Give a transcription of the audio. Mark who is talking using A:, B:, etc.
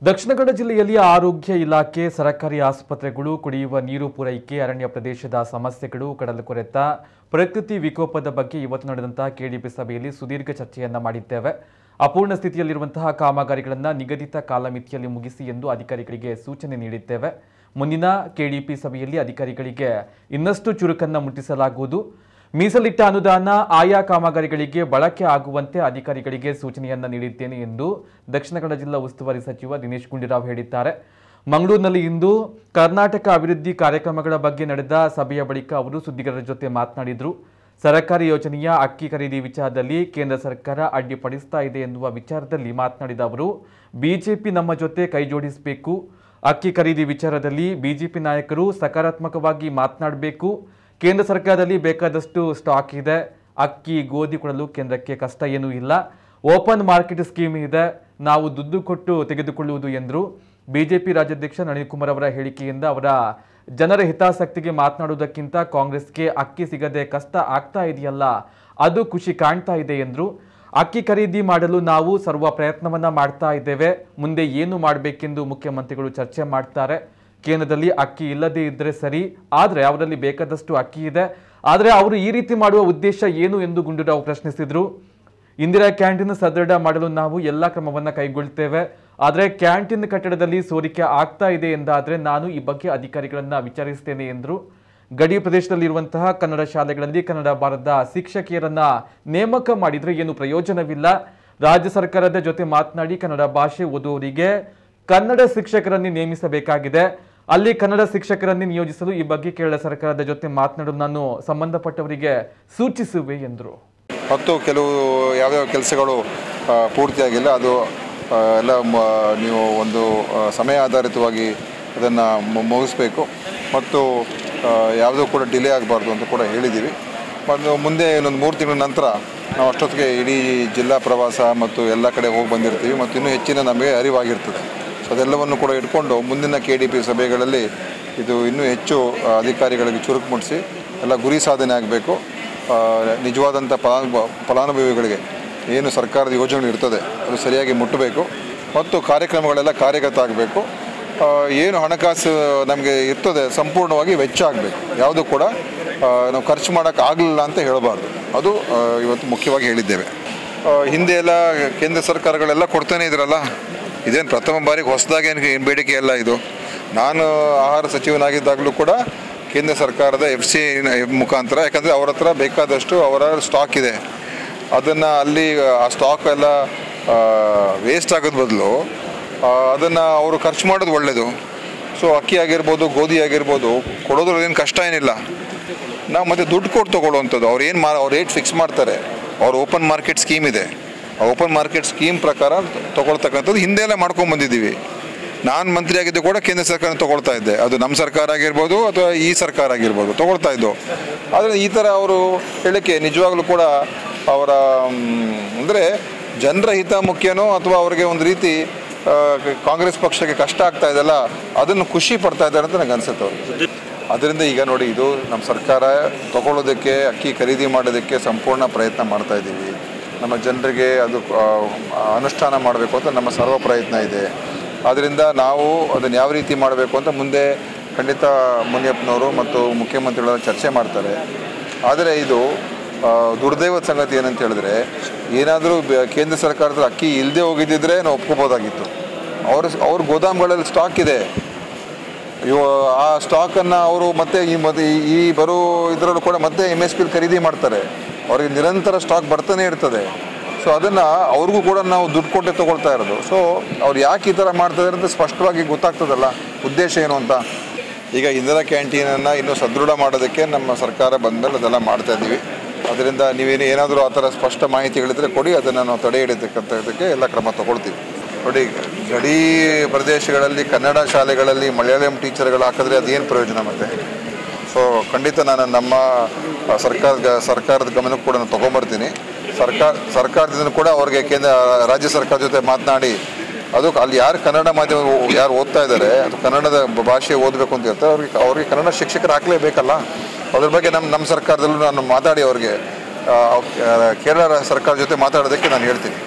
A: ದಕ್ಷಿಣ ಕನ್ನಡ ಜಿಲ್ಲೆಯಲ್ಲಿ ಆರೋಗ್ಯ ಇಲಾಖೆ, ಸರ್ಕಾರಿ ಆಸ್ಪತ್ರೆಗಳು, ಕುಡಿಯುವ ನೀರು ಪೂರೈಕೆ, ಅರಣ್ಯ ಪ್ರದೇಶದ ಸಮಸ್ಯೆಗಳು, ಕಡಲಕೊರೆತ, ಪ್ರಕೃತಿ ವಿಕೋಪದ ಬಗ್ಗೆ ಇವತ್ತು ನಡೆದಂತಹ ಕೆಡಿಪಿ ಸಭೆಯಲ್ಲಿ ಸುದೀರ್ಘ ಚರ್ಚೆಯನ್ನ ಮಾಡಿದ್ದೇವೆ. ಅಪೂರ್ಣ ಸ್ಥಿತಿಯಲ್ಲಿರುವಂತಹ ಕಾಮಗಾರಿಗಳನ್ನು ನಿಗದಿತ ಕಾಲಮಿತಿಯಲ್ಲಿ ಮುಗಿಸಿ ಎಂದು ಅಧಿಕಾರಿಗಳಿಗೆ ಸೂಚನೆ ನೀಡಿದ್ದೇವೆ. ಮುಂದಿನ ಕೆಡಿಪಿ ಸಭೆಯಲ್ಲಿ ಅಧಿಕಾರಿಗಳಿಗೆ ಇನ್ನಷ್ಟು ಚುರುಕನ್ನು ಮುಟ್ಟಿಸಲಾಗುವುದು. ಮೀಸಲಿಟ್ಟ ಅನುದಾನ ಆಯಾ ಕಾಮಗಾರಿಗಳಿಗೆ ಬಳಕೆ ಆಗುವಂತೆ ಅಧಿಕಾರಿಗಳಿಗೆ ಸೂಚನೆಯನ್ನ ನೀಡಿದ್ದೇನೆ ಎಂದು ದಕ್ಷಿಣ ಕನ್ನಡ ಜಿಲ್ಲಾ ಉಸ್ತುವಾರಿ ಸಚಿವ ದಿನೇಶ್ ಗುಂಡೂರಾವ್ ಹೇಳಿದ್ದಾರೆ. ಮಂಗಳೂರಿನಲ್ಲಿ ಇಂದು ಕರ್ನಾಟಕ ಅಭಿವೃದ್ಧಿ ಕಾರ್ಯಕ್ರಮಗಳ ಬಗ್ಗೆ ನಡೆದ ಸಭೆಯ ಬಳಿಕ ಅವರು ಸುದ್ದಿಗಾರರ ಜೊತೆ ಮಾತನಾಡಿದರು. ಸರ್ಕಾರಿ ಯೋಜನೆಯ ಅಕ್ಕಿ ಖರೀದಿ ವಿಚಾರದಲ್ಲಿ ಕೇಂದ್ರ ಸರ್ಕಾರ ಅಡ್ಡಿಪಡಿಸ್ತಾ ಇದೆ ಎನ್ನುವ ವಿಚಾರದಲ್ಲಿ ಮಾತನಾಡಿದ ಅವರು, ಬಿಜೆಪಿ ನಮ್ಮ ಜೊತೆ ಕೈ ಜೋಡಿಸಬೇಕು. ಅಕ್ಕಿ ಖರೀದಿ ವಿಚಾರದಲ್ಲಿ ಬಿಜೆಪಿ ನಾಯಕರು ಸಕಾರಾತ್ಮಕವಾಗಿ ಮಾತನಾಡಬೇಕು. ಕೇಂದ್ರ ಸರ್ಕಾರದಲ್ಲಿ ಬೇಕಾದಷ್ಟು ಸ್ಟಾಕ್ ಇದೆ. ಅಕ್ಕಿ, ಗೋಧಿ ಕೊಡಲು ಕೇಂದ್ರಕ್ಕೆ ಕಷ್ಟ ಏನೂ ಇಲ್ಲ. ಓಪನ್ ಮಾರ್ಕೆಟ್ ಸ್ಕೀಮ್ ಇದೆ, ನಾವು ದುಡ್ಡು ಕೊಟ್ಟು ತೆಗೆದುಕೊಳ್ಳುವುದು ಎಂದರು. ಬಿಜೆಪಿ ರಾಜ್ಯಾಧ್ಯಕ್ಷ ನಳಿನ್ ಕುಮಾರ್ ಅವರ ಹೇಳಿಕೆಯಿಂದ ಅವರ ಜನರ ಹಿತಾಸಕ್ತಿಗೆ ಮಾತನಾಡುವುದಕ್ಕಿಂತ ಕಾಂಗ್ರೆಸ್ಗೆ ಅಕ್ಕಿ ಸಿಗದೆ ಕಷ್ಟ ಆಗ್ತಾ ಇದೆಯಲ್ಲ, ಅದು ಖುಷಿ ಕಾಣ್ತಾ ಇದೆ ಎಂದರು. ಅಕ್ಕಿ ಖರೀದಿ ಮಾಡಲು ನಾವು ಸರ್ವ ಪ್ರಯತ್ನವನ್ನ ಮಾಡ್ತಾ ಇದ್ದೇವೆ. ಮುಂದೆ ಏನು ಮಾಡಬೇಕೆಂದು ಮುಖ್ಯಮಂತ್ರಿಗಳು ಚರ್ಚೆ ಮಾಡ್ತಾರೆ. ಕೇಂದ್ರದಲ್ಲಿ ಅಕ್ಕಿ ಇಲ್ಲದೇ ಇದ್ರೆ ಸರಿ, ಆದರೆ ಅವರಲ್ಲಿ ಬೇಕಾದಷ್ಟು ಅಕ್ಕಿ ಇದೆ. ಆದರೆ ಅವರು ಈ ರೀತಿ ಮಾಡುವ ಉದ್ದೇಶ ಏನು ಎಂದು ಗುಂಡೂರಾವ್ ಪ್ರಶ್ನಿಸಿದ್ರು. ಇಂದಿರಾ ಕ್ಯಾಂಟೀನ್ ಸದೃಢ ಮಾಡಲು ನಾವು ಎಲ್ಲ ಕ್ರಮವನ್ನ ಕೈಗೊಳ್ತೇವೆ. ಆದರೆ ಕ್ಯಾಂಟೀನ್ ಕಟ್ಟಡದಲ್ಲಿ ಸೋರಿಕೆ ಆಗ್ತಾ ಇದೆ ಎಂದಾದರೆ ನಾನು ಈ ಬಗ್ಗೆ ಅಧಿಕಾರಿಗಳನ್ನ ವಿಚಾರಿಸ್ತೇನೆ ಎಂದರು. ಗಡಿ ಪ್ರದೇಶದಲ್ಲಿರುವಂತಹ ಕನ್ನಡ ಶಾಲೆಗಳಲ್ಲಿ ಕನ್ನಡ ಬಾರದ ಶಿಕ್ಷಕಿಯರನ್ನ ನೇಮಕ ಮಾಡಿದ್ರೆ ಏನು ಪ್ರಯೋಜನವಿಲ್ಲ. ರಾಜ್ಯ ಸರ್ಕಾರದ ಜೊತೆ ಮಾತನಾಡಿ ಕನ್ನಡ ಭಾಷೆ ಓದುವವರಿಗೆ ಕನ್ನಡ ಶಿಕ್ಷಕರನ್ನೇ ನೇಮಿಸಬೇಕಾಗಿದೆ. ಅಲ್ಲಿ ಕನ್ನಡ ಶಿಕ್ಷಕರನ್ನೇ ನಿಯೋಜಿಸಲು ಈ ಬಗ್ಗೆ ಕೇರಳ ಸರ್ಕಾರದ ಜೊತೆ ಮಾತನಾಡಲು ನಾನು ಸಂಬಂಧಪಟ್ಟವರಿಗೆ ಸೂಚಿಸುವೆ ಎಂದರು.
B: ಮತ್ತು ಕೆಲವು ಯಾವ್ಯಾವ ಕೆಲಸಗಳು ಪೂರ್ತಿಯಾಗಿಲ್ಲ, ಅದು ಎಲ್ಲ ನೀವು ಒಂದು ಸಮಯ ಆಧಾರಿತವಾಗಿ ಅದನ್ನು ಮುಗಿಸ್ಬೇಕು ಮತ್ತು ಯಾವುದೂ ಕೂಡ ಡಿಲೇ ಆಗಬಾರ್ದು ಅಂತ ಕೂಡ ಹೇಳಿದ್ದೀವಿ. ಮತ್ತು ಮುಂದೆ ಇನ್ನೊಂದು 3 ತಿಂಗಳ ನಂತರ ನಾವು ಅಷ್ಟೊತ್ತಿಗೆ ಇಡೀ ಜಿಲ್ಲಾ ಪ್ರವಾಸ ಮತ್ತು ಎಲ್ಲ ಕಡೆ ಹೋಗಿ ಬಂದಿರ್ತೀವಿ ಮತ್ತು ಇನ್ನೂ ಹೆಚ್ಚಿನ ನಮಗೆ ಅರಿವಾಗಿರ್ತದೆ. ಸೊ ಅದೆಲ್ಲವನ್ನು ಕೂಡ ಇಟ್ಕೊಂಡು ಮುಂದಿನ ಕೆಡಿಪಿ ಸಭೆಗಳಲ್ಲಿ ಇದು ಇನ್ನೂ ಹೆಚ್ಚು ಅಧಿಕಾರಿಗಳಿಗೆ ಚುರುಕು ಮುಟ್ಟಿಸಿ ಎಲ್ಲ ಗುರಿ ಸಾಧನೆ ಆಗಬೇಕು. ನಿಜವಾದಂಥ ಫಲಾನುಭವಿಗಳಿಗೆ ಏನು ಸರ್ಕಾರದ ಯೋಜನೆಗಳು ಇರ್ತದೆ ಅದು ಸರಿಯಾಗಿ ಮುಟ್ಟಬೇಕು ಮತ್ತು ಕಾರ್ಯಕ್ರಮಗಳೆಲ್ಲ ಕಾರ್ಯಗತ ಆಗಬೇಕು. ಏನು ಹಣಕಾಸು ನಮಗೆ ಇರ್ತದೆ ಸಂಪೂರ್ಣವಾಗಿ ವೆಚ್ಚ ಆಗಬೇಕು. ಯಾವುದು ಕೂಡ ನಾವು ಖರ್ಚು ಮಾಡೋಕ್ಕಾಗಲಿಲ್ಲ ಅಂತ ಹೇಳಬಾರ್ದು. ಅದು ಇವತ್ತು ಮುಖ್ಯವಾಗಿ ಹೇಳಿದ್ದೇವೆ. ಹಿಂದೆ ಎಲ್ಲ ಕೇಂದ್ರ ಸರ್ಕಾರಗಳೆಲ್ಲ ಕೊಡ್ತಾನೆ ಇದ್ರಲ್ಲ, ಇದೇನು ಪ್ರಥಮ ಬಾರಿಗೆ ಹೊಸದಾಗಿ ಏನು ಬೇಡಿಕೆ ಅಲ್ಲ ಇದು. ನಾನು ಆಹಾರ ಸಚಿವನಾಗಿದ್ದಾಗಲೂ ಕೂಡ ಕೇಂದ್ರ ಸರ್ಕಾರದ FC ಮುಖಾಂತರ, ಯಾಕಂದರೆ ಅವ್ರ ಹತ್ರ ಬೇಕಾದಷ್ಟು ಅವರ ಸ್ಟಾಕ್ ಇದೆ, ಅದನ್ನು ಅಲ್ಲಿ ಆ ಸ್ಟಾಕ್ ಎಲ್ಲ ವೇಸ್ಟ್ ಆಗೋದು ಬದಲು ಅದನ್ನು ಅವರು ಖರ್ಚು ಮಾಡೋದು ಒಳ್ಳೆಯದು. ಸೊ ಅಕ್ಕಿ ಆಗಿರ್ಬೋದು, ಗೋಧಿ ಆಗಿರ್ಬೋದು, ಕೊಡೋದ್ರಲ್ಲಿ ಕಷ್ಟ ಏನಿಲ್ಲ. ನಾವು ಮತ್ತೆ ದುಡ್ಡು ಕೊಟ್ಟು ತೊಗೊಳ್ಳೋವಂಥದ್ದು. ಅವ್ರು ರೇಟ್ ಫಿಕ್ಸ್ ಮಾಡ್ತಾರೆ. ಅವ್ರ ಓಪನ್ ಮಾರ್ಕೆಟ್ ಸ್ಕೀಮ್ ಇದೆ. ಆ ಓಪನ್ ಮಾರ್ಕೆಟ್ ಸ್ಕೀಮ್ ಪ್ರಕಾರ ತೊಗೊಳ್ತಕ್ಕಂಥದ್ದು ಹಿಂದೆ ಎಲ್ಲ ಮಾಡ್ಕೊಂಡ್ಬಂದಿದ್ದೀವಿ. ನಾನು ಮಂತ್ರಿ ಆಗಿದ್ದು ಕೂಡ ಕೇಂದ್ರ ಸರ್ಕಾರ ತೊಗೊಳ್ತಾ ಇದ್ದೆ. ಅದು ನಮ್ಮ ಸರ್ಕಾರ ಆಗಿರ್ಬೋದು ಅಥವಾ ಈ ಸರ್ಕಾರ ಆಗಿರ್ಬೋದು, ತೊಗೊಳ್ತಾ ಇದ್ದು. ಆದರೆ ಈ ಥರ ಅವರು ಹೇಳಿಕೆ ನಿಜವಾಗ್ಲೂ ಕೂಡ ಅವರ ಅಂದರೆ ಜನರ ಹಿತ ಮುಖ್ಯನೋ ಅಥವಾ ಅವರಿಗೆ ಒಂದು ರೀತಿ ಕಾಂಗ್ರೆಸ್ ಪಕ್ಷಕ್ಕೆ ಕಷ್ಟ ಆಗ್ತಾ ಇದೆಯಲ್ಲ, ಅದನ್ನು ಖುಷಿ ಪಡ್ತಾ ಇದ್ದಾರೆ ಅಂತ ನನಗೆ ಅನಿಸುತ್ತೆ ಅವರು. ಅದರಿಂದ ಈಗ ನೋಡಿ, ಇದು ನಮ್ಮ ಸರ್ಕಾರ ತೊಗೊಳ್ಳೋದಕ್ಕೆ, ಅಕ್ಕಿ ಖರೀದಿ ಮಾಡೋದಕ್ಕೆ ಸಂಪೂರ್ಣ ಪ್ರಯತ್ನ ಮಾಡ್ತಾ ಇದ್ದೀವಿ. ನಮ್ಮ ಜನರಿಗೆ ಅದು ಅನುಷ್ಠಾನ ಮಾಡಬೇಕು ಅಂತ ನಮ್ಮ ಸರ್ವ ಪ್ರಯತ್ನ ಇದೆ. ಆದ್ದರಿಂದ ನಾವು ಅದನ್ನು ಯಾವ ರೀತಿ ಮಾಡಬೇಕು ಅಂತ ಮುಂದೆ ಖಂಡಿತ ಮುನಿಯಪ್ಪನವರು ಮತ್ತು ಮುಖ್ಯಮಂತ್ರಿಗಳ ಚರ್ಚೆ ಮಾಡ್ತಾರೆ. ಆದರೆ ಇದು ದುರ್ದೈವದ ಸಂಗತಿ ಏನಂತ ಹೇಳಿದ್ರೆ, ಏನಾದರೂ ಕೇಂದ್ರ ಸರ್ಕಾರದ ಅಕ್ಕಿ ಇಲ್ಲದೆ ಹೋಗಿದ್ದಿದ್ರೆ ನಾವು ಒಪ್ಕೋಬೋದಾಗಿತ್ತು. ಅವ್ರ ಗೋದಾಮ್ಗಳಲ್ಲಿ ಸ್ಟಾಕ್ ಇದೆ. ಆ ಸ್ಟಾಕನ್ನು ಅವರು ಮತ್ತೆ ಈ ಬರೋ ಇದರಲ್ಲೂ ಕೂಡ ಮತ್ತೆ MSP ಖರೀದಿ ಮಾಡ್ತಾರೆ. ಅವ್ರಿಗೆ ನಿರಂತರ ಸ್ಟಾಕ್ ಬರ್ತಾನೆ ಇರ್ತದೆ. ಸೊ ಅದನ್ನು ಅವ್ರಿಗೂ ಕೂಡ ನಾವು ದುಡ್ಡು ಕೊಟ್ಟೆ ತೊಗೊಳ್ತಾ ಇರೋದು. ಸೊ ಅವ್ರು ಯಾಕೆ ಈ ಥರ ಮಾಡ್ತಾಯಿದ್ದಾರೆ ಅಂತ ಸ್ಪಷ್ಟವಾಗಿ ಗೊತ್ತಾಗ್ತದಲ್ಲ ಉದ್ದೇಶ ಏನು ಅಂತ. ಈಗ ಇಂದಿರಾ ಕ್ಯಾಂಟೀನನ್ನು ಇನ್ನೂ ಸದೃಢ ಮಾಡೋದಕ್ಕೆ ನಮ್ಮ ಸರ್ಕಾರ ಬಂದಮೇಲೆ ಅದೆಲ್ಲ ಮಾಡ್ತಾಯಿದ್ದೀವಿ. ಅದರಿಂದ ಏನಾದರೂ ಆ ಥರ ಸ್ಪಷ್ಟ ಮಾಹಿತಿಗಳಿದ್ದರೆ ಕೊಡಿ, ಅದನ್ನು ನಾವು ತಡೆ ಹಿಡಿತಕ್ಕಂಥದ್ದಕ್ಕೆ ಎಲ್ಲ ಕ್ರಮ ತೊಗೊಳ್ತೀವಿ. ನೋಡಿ, ಗಡಿ ಪ್ರದೇಶಗಳಲ್ಲಿ ಕನ್ನಡ ಶಾಲೆಗಳಲ್ಲಿ ಮಲಯಾಳಂ ಟೀಚರ್ಗಳು ಹಾಕಿದ್ರೆ ಅದೇನು ಪ್ರಯೋಜನ ಮತ್ತೆ? ಸೊ ಖಂಡಿತ ನಾನು ನಮ್ಮ ಸರ್ಕಾರದ ಗಮನಕ್ಕೆ ಕೂಡ ನಾನು ತೊಗೊಂಬರ್ತೀನಿ. ಸರ್ಕಾರದಿಂದ ಕೂಡ ಅವ್ರಿಗೆ ರಾಜ್ಯ ಸರ್ಕಾರ ಜೊತೆ ಮಾತನಾಡಿ, ಅದು ಅಲ್ಲಿ ಯಾರು ಕನ್ನಡ ಮಾಧ್ಯಮ ಯಾರು ಓದ್ತಾ ಇದ್ದಾರೆ, ಅದು ಕನ್ನಡದ ಭಾಷೆ ಓದಬೇಕು ಅಂತ ಹೇಳ್ತಾರೆ, ಅವ್ರಿಗೆ ಕನ್ನಡ ಶಿಕ್ಷಕರು ಹಾಕಲೇಬೇಕಲ್ಲ. ಅದ್ರ ಬಗ್ಗೆ ನಮ್ಮ ಸರ್ಕಾರದಲ್ಲೂ ನಾನು ಮಾತಾಡಿ ಅವ್ರಿಗೆ ಕೇರಳ ಸರ್ಕಾರ ಜೊತೆ ಮಾತಾಡೋದಕ್ಕೆ ನಾನು ಹೇಳ್ತೀನಿ.